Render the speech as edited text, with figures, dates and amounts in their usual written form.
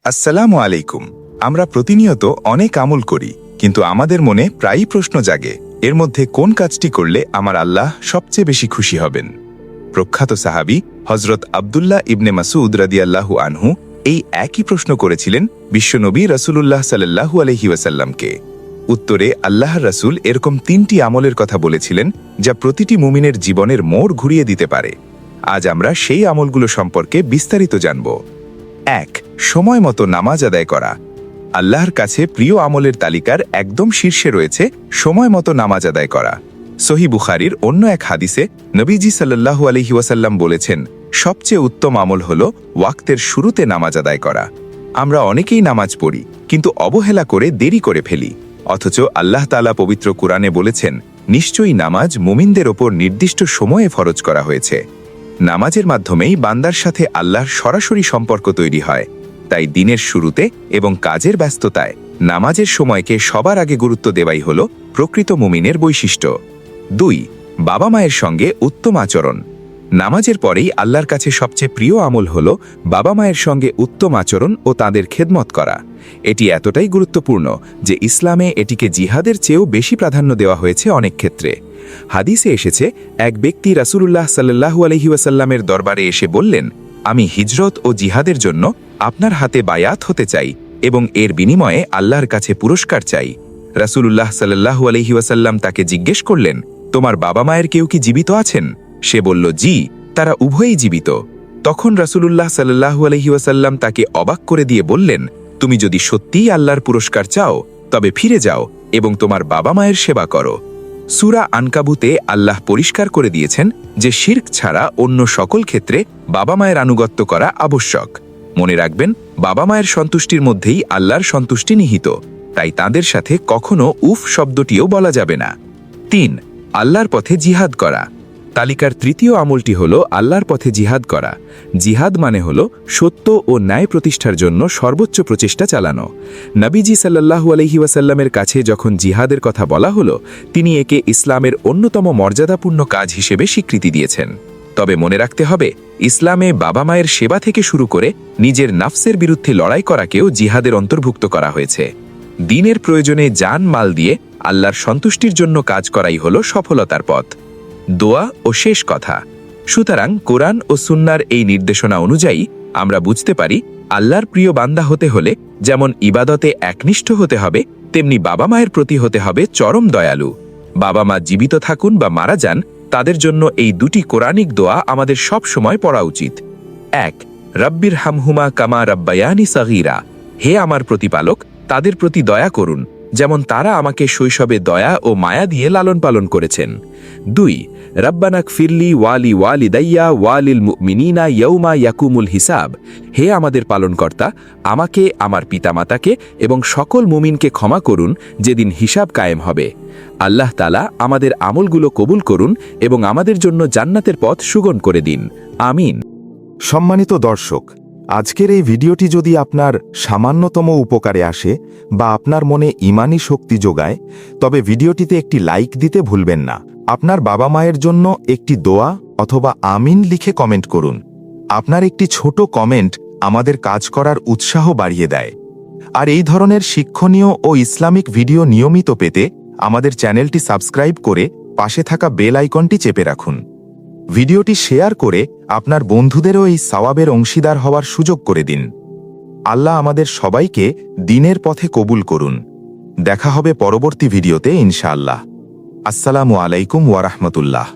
আসসালামু আলাইকুম। আমরা প্রতিনিয়ত অনেক আমল করি, কিন্তু আমাদের মনে প্রায়ই প্রশ্ন জাগে, এর মধ্যে কোন কাজটি করলে আমার আল্লাহ সবচেয়ে বেশি খুশি হবেন। প্রখ্যাত সাহাবী হজরত আবদুল্লাহ ইবনে মাসউদ রাদিয়াল্লাহু আনহু এই একই প্রশ্ন করেছিলেন বিশ্বনবী রাসূলুল্লাহ সাল্লাল্লাহু আলাইহি ওয়াসাল্লামকে। উত্তরে আল্লাহর রাসূল এরকম 3টি আমলের কথা বলেছিলেন, যা প্রতিটি মুমিনের জীবনের মোড় ঘুরিয়ে দিতে পারে। আজ আমরা সেই আমলগুলো সম্পর্কে বিস্তারিত জানব। 1. সময় মতো নামাজ আদায় করা। আল্লাহর কাছে প্রিয় আমলের তালিকার একদম শীর্ষে রয়েছে সময় মতো নামাজ আদায় করা। সহিহ বুখারীর অন্য এক হাদিসে নবীজি সাল্লাল্লাহু আলাইহি ওয়াসাল্লাম বলেছেন, সবচেয়ে উত্তম আমল হল ওয়াক্তের শুরুতে নামাজ আদায় করা। আমরা অনেকেই নামাজ পড়ি, কিন্তু অবহেলা করে দেরি করে ফেলি। অথচ আল্লাহ তাআলা পবিত্র কুরআনে বলেছেন, নিশ্চয়ই নামাজ মুমিনদের ওপর নির্দিষ্ট সময়ে ফরজ করা হয়েছে। নামাজের মাধ্যমেই বান্দার সাথে আল্লাহর সরাসরি সম্পর্ক তৈরি হয়। তাই দিনের শুরুতে এবং কাজের ব্যস্ততায় নামাজের সময়কে সবার আগে গুরুত্ব দেওয়াই হল প্রকৃত মুমিনের বৈশিষ্ট্য। 2. বাবা মায়ের সঙ্গে উত্তম আচরণ। নামাজের পরেই আল্লাহর কাছে সবচেয়ে প্রিয় আমল হল বাবা মায়ের সঙ্গে উত্তম আচরণ ও তাদের খেদমত করা। এটি এতটাই গুরুত্বপূর্ণ যে ইসলামে এটিকে জিহাদের চেয়েও বেশি প্রাধান্য দেওয়া হয়েছে অনেক ক্ষেত্রে। হাদিসে এসেছে, এক ব্যক্তি রাসূলুল্লাহ সাল্লাল্লাহু আলাইহি ওয়াসাল্লামের দরবারে এসে বললেন, আমি হিজরত ও জিহাদের জন্য আপনার হাতে বায়াত হতে চাই এবং এর বিনিময়ে আল্লাহর কাছে পুরস্কার চাই। রাসূলুল্লাহ সাল্লাল্লাহু আলাইহি ওয়াসাল্লাম তাকে জিজ্ঞেস করলেন, তোমার বাবা মায়ের কেউ কি জীবিত আছেন? সে বলল, জি, তারা উভয়ই জীবিত। তখন রাসূলুল্লাহ সাল্লাল্লাহু আলাইহি ওয়াসাল্লাম তাকে অবাক করে দিয়ে বললেন, তুমি যদি সত্যিই আল্লাহর পুরস্কার চাও, তবে ফিরে যাও এবং তোমার বাবা মায়ের সেবা করো। সূরা আনকাবুতে আল্লাহ পরিষ্কার করে দিয়েছেন যে শিরক ছাড়া অন্য সকল ক্ষেত্রে বাবা মায়ের আনুগত্য করা আবশ্যক। মনে রাখবেন, বাবা মায়ের সন্তুষ্টির মধ্যেই আল্লাহর সন্তুষ্টি নিহিত, তাই তাদের সাথে কখনো উফ শব্দটিও বলা যাবে না। 3. আল্লাহর পথে জিহাদ করা। তালিকার তৃতীয় আমলটি হল আল্লাহর পথে জিহাদ করা। জিহাদ মানে হল সত্য ও ন্যায় প্রতিষ্ঠার জন্য সর্বোচ্চ প্রচেষ্টা চালানো। নবীজি সাল্লাল্লাহু আলাইহি ওয়াসাল্লামের কাছে যখন জিহাদের কথা বলা হলো, তিনি একে ইসলামের অন্যতম মর্যাদাপূর্ণ কাজ হিসেবে স্বীকৃতি দিয়েছেন। তবে মনে রাখতে হবে, ইসলামে বাবা মায়ের সেবা থেকে শুরু করে নিজের নাফসের বিরুদ্ধে লড়াই করাকেও জিহাদের অন্তর্ভুক্ত করা হয়েছে। দ্বীনের প্রয়োজনে জান মাল দিয়ে আল্লাহর সন্তুষ্টির জন্য কাজ করাই হল সফলতার পথ। দোয়া ও শেষ কথা। সুতরাং কোরআন ও সুন্নাহর এই নির্দেশনা অনুযায়ী আমরা বুঝতে পারি, আল্লাহর প্রিয় বান্দা হতে হলে যেমন ইবাদতে একনিষ্ঠ হতে হবে, তেমনি বাবা মায়ের প্রতি হতে হবে চরম দয়ালু। বাবা মা জীবিত থাকুন বা মারা যান, তাদের জন্য এই দুটি কোরআনিক দোয়া আমাদের সব সময় পড়া উচিত। 1. রব্বির হামহুমা কামা রব্বায়ানি সগীরা। হে আমার প্রতিপালক, তাদের প্রতি দয়া করুন, যেমন তারা আমাকে শৈশবে দয়া ও মায়া দিয়ে লালন পালন করেছেন। 2. রব্বানাক ফিরলি ওয়ালি ওয়ালিদাইয়া ওয়ালিল মুমিনিনা ইয়াউমা ইয়াকুমুল হিসাব। হে আমাদের পালনকর্তা, আমাকে, আমার পিতামাতাকে এবং সকল মুমিনকে ক্ষমা করুন যেদিন হিসাব কায়েম হবে। আল্লাহ তাআলা আমাদের আমলগুলো কবুল করুন এবং আমাদের জন্য জান্নাতের পথ সুগম করে দিন। আমিন। সম্মানিত দর্শক, আজকের এই ভিডিওটি যদি আপনার সামান্যতম উপকারে আসে বা আপনার মনে ঈমানি শক্তি যোগায়, তবে ভিডিওটিতে একটি লাইক দিতে ভুলবেন না। আপনার বাবা মায়ের জন্য একটি দোয়া অথবা আমিন লিখে কমেন্ট করুন। আপনার একটি ছোট কমেন্ট আমাদের কাজ করার উৎসাহ বাড়িয়ে দেয়। আর এই ধরনের শিক্ষণীয় ও ইসলামিক ভিডিও নিয়মিত পেতে আমাদের চ্যানেলটি সাবস্ক্রাইব করে পাশে থাকা বেল আইকনটি চেপে রাখুন। ভিডিওটি শেয়ার করে আপনার বন্ধুদেরও এই সওয়াবের অংশীদার হওয়ার সুযোগ করে দিন। আল্লাহ আমাদের সবাইকে দ্বীনের পথে কবুল করুন। দেখা হবে পরবর্তী ভিডিওতে ইনশাআল্লাহ। আসসালামু আলাইকুম ওয়া রাহমাতুল্লাহ।